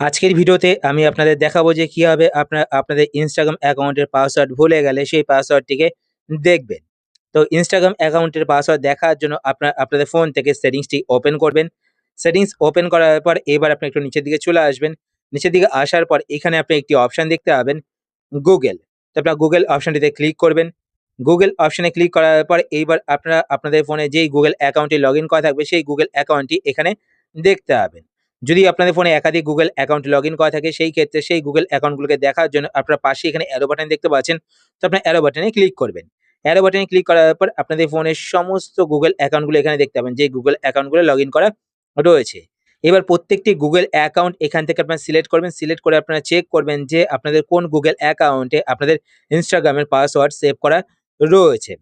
আজকের ভিডিওতে আমি আপনাদের দেখাবো যে কিভাবে আপনাদের ইনস্টাগ্রাম অ্যাকাউন্টের পাসওয়ার্ড ভুলে গেলে সেই পাসওয়ার্ডটিকে দেখবেন। তো ইনস্টাগ্রাম অ্যাকাউন্টের পাসওয়ার্ড দেখার জন্য আপনাদের ফোন থেকে সেটিংসটি ওপেন করবেন। সেটিংস ওপেন করার পর এবার আপনি একটু নিচের দিকে চলে আসবেন। নিচের দিকে আসার পর এখানে আপনি একটি অপশন দেখতে পাবেন গুগল। তো আপনারা গুগল অপশনটিতে ক্লিক করবেন। গুগল অপশনে ক্লিক করার পর এইবার আপনারা আপনাদের ফোনে যেই গুগল অ্যাকাউন্টটি লগইন করা থাকবে সেই গুগল অ্যাকাউন্টটি এখানে দেখতে পাবেন। যদি আপনাদের ফোনে একাধিক গুগল অ্যাকাউন্ট লগইন করা থাকে সেই ক্ষেত্রে সেই গুগল অ্যাকাউন্টগুলোকে দেখার জন্য আপনার পাশে এখানে অ্যারো বাটন দেখতে পাচ্ছেন। তো আপনার অ্যারো বাটনে ক্লিক করবেন। অ্যারো বাটনে ক্লিক করার পর আপনাদের ফোনের সমস্ত গুগল অ্যাকাউন্টগুলো এখানে দেখতে পাবেন যে গুগল অ্যাকাউন্টগুলো লগইন করা রয়েছে। এবার প্রত্যেকটি গুগল অ্যাকাউন্ট এখান থেকে আপনারা সিলেক্ট করবেন। সিলেক্ট করে আপনারা চেক করবেন যে আপনাদের কোন গুগল অ্যাকাউন্টে আপনাদের ইনস্টাগ্রামের পাসওয়ার্ড সেভ করা রয়েছে।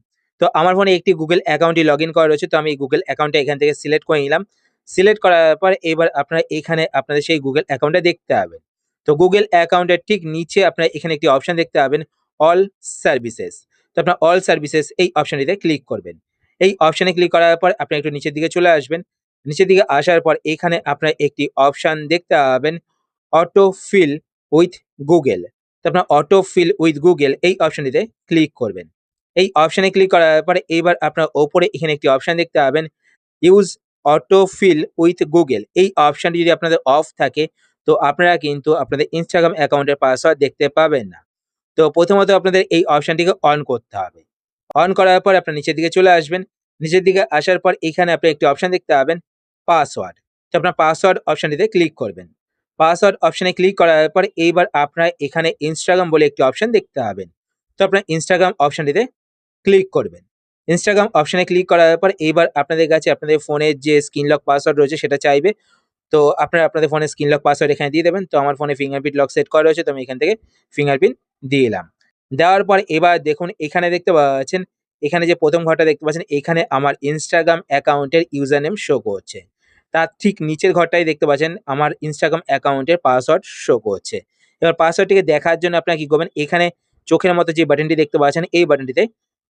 তো আমার ফোনে একটি গুগল অ্যাকাউন্টই লগইন করা রয়েছে। তো আমি এই গুগল অ্যাকাউন্টটা এখান থেকে সিলেক্ট করে নিলাম। সিলেক্ট করার পর এবার আপনারা এখানে আপনাদের সেই গুগল অ্যাকাউন্টটা দেখতে পাবেন। তো গুগল অ্যাকাউন্টের ঠিক নিচে আপনারা এখানে একটি অপশন দেখতে পাবেন অল সার্ভিসেস। তো আপনার অল সার্ভিসেস এই অপশনটিতে ক্লিক করবেন। এই অপশনে ক্লিক করার পর আপনি একটু নিচের দিকে চলে আসবেন। নিচের দিকে আসার পর এখানে আপনারা একটি অপশন দেখতে পাবেন অটো ফিল উইথ গুগল। তো আপনার অটো ফিল উইথ গুগল এই অপশনটিতে ক্লিক করবেন। এই অপশনে ক্লিক করার পরে এইবার আপনার ওপরে এখানে একটি অপশন দেখতে পাবেন use auto fill with Google. এই অপশনটি যদি আপনাদের অফ থাকে তো আপনারা কিন্তু আপনাদের ইনস্টাগ্রাম অ্যাকাউন্টের পাসওয়ার্ড দেখতে পাবেন না। তো প্রথমত আপনাদের এই অপশনটিকে অন করতে হবে। অন করার পর আপনার নিচের দিকে চলে আসবেন। নিচের দিকে আসার পর এখানে আপনি একটি অপশন দেখতে পাবেন পাসওয়ার্ড। তো আপনার পাসওয়ার্ড অপশনটিতে ক্লিক করবেন। পাসওয়ার্ড অপশনে ক্লিক করার পর এইবার আপনারা এখানে ইনস্টাগ্রাম বলে একটি অপশন দেখতে পাবেন। তো আপনার ইনস্টাগ্রাম অপশনটিতে ক্লিক করবেন। ইনস্টাগ্রাম অপশনে ক্লিক করার পর এইবার আপনাদের কাছে আপনাদের ফোনের যে স্ক্রিন লক পাসওয়ার্ড রয়েছে সেটা চাইবে। তো আপনারা আপনাদের ফোনের স্ক্রিন লক পাসওয়ার্ড এখানে দিয়ে দেবেন। তো আমার ফোনে ফিঙ্গারপ্রিন্ট লক সেট করা রয়েছে। তো আমি এখান থেকে ফিঙ্গারপ্রিন্ট দিয়ে দিলাম। দেওয়ার পর এবার দেখুন এখানে দেখতে পাচ্ছেন, এখানে যে ১ম ঘরটা দেখতে পাচ্ছেন এখানে আমার ইনস্টাগ্রাম অ্যাকাউন্টের ইউজার নেম শো করছে। তার ঠিক নিচের ঘরটায় দেখতে পাচ্ছেন আমার ইনস্টাগ্রাম অ্যাকাউন্টের পাসওয়ার্ড শো করছে। এবার পাসওয়ার্ডটিকে দেখার জন্য আপনারা কি করবেন, এখানে চোখের মতো যে বাটনটি দেখতে পাচ্ছেন এই বাটনটিতে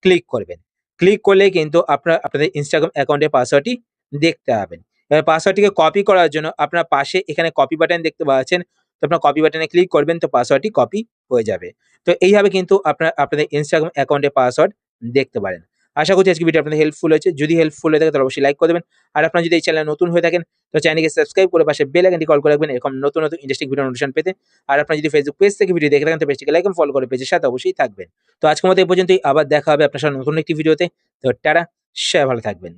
ক্লিক করবেন। ক্লিক করলেই কিন্তু আপনাদের ইনস্টাগ্রাম অ্যাকাউন্টের পাসওয়ার্ডটি দেখতে পাবেন। এবার পাসওয়ার্ডটিকে কপি করার জন্য আপনার পাশে এখানে কপি বাটন দেখতে পাচ্ছেন। তো আপনার কপি বাটনে ক্লিক করবেন তো পাসওয়ার্ডটি কপি হয়ে যাবে। তো এইভাবে কিন্তু আপনাদের ইনস্টাগ্রাম অ্যাকাউন্টের পাসওয়ার্ড দেখতে পারেন। আশা করছি আজকের ভিডিও আপনাদের হেল্পফুল হয়েছে। যদি হেল্পফুল হয়ে থাকে তাহলে অবশ্যই লাইক করে দেবেন। আর আপনারা যদি এই চ্যানেলে নতুন হয়ে থাকেন তো চ্যানেলটিকে সাবস্ক্রাইব করে পাশে বেল আইকনটি কল করে রাখবেন এরকম নতুন, নতুন ইন্টারেস্টিং ভিডিও নোটিফিকেশন পেতে। আর আপনারা যদি ফেসবুক পেজ থেকে ভিডিও দেখে থাকেন তো পেজটিকে লাইক এবং ফলো করে পেজের সাথে অবশ্যই থাকবেন। তো আজকের মতো এই পর্যন্তই, আবার দেখা হবে আপনার সাথে নতুন একটি ভিডিওতে। তো টাটা, সবাই ভালো থাকবেন।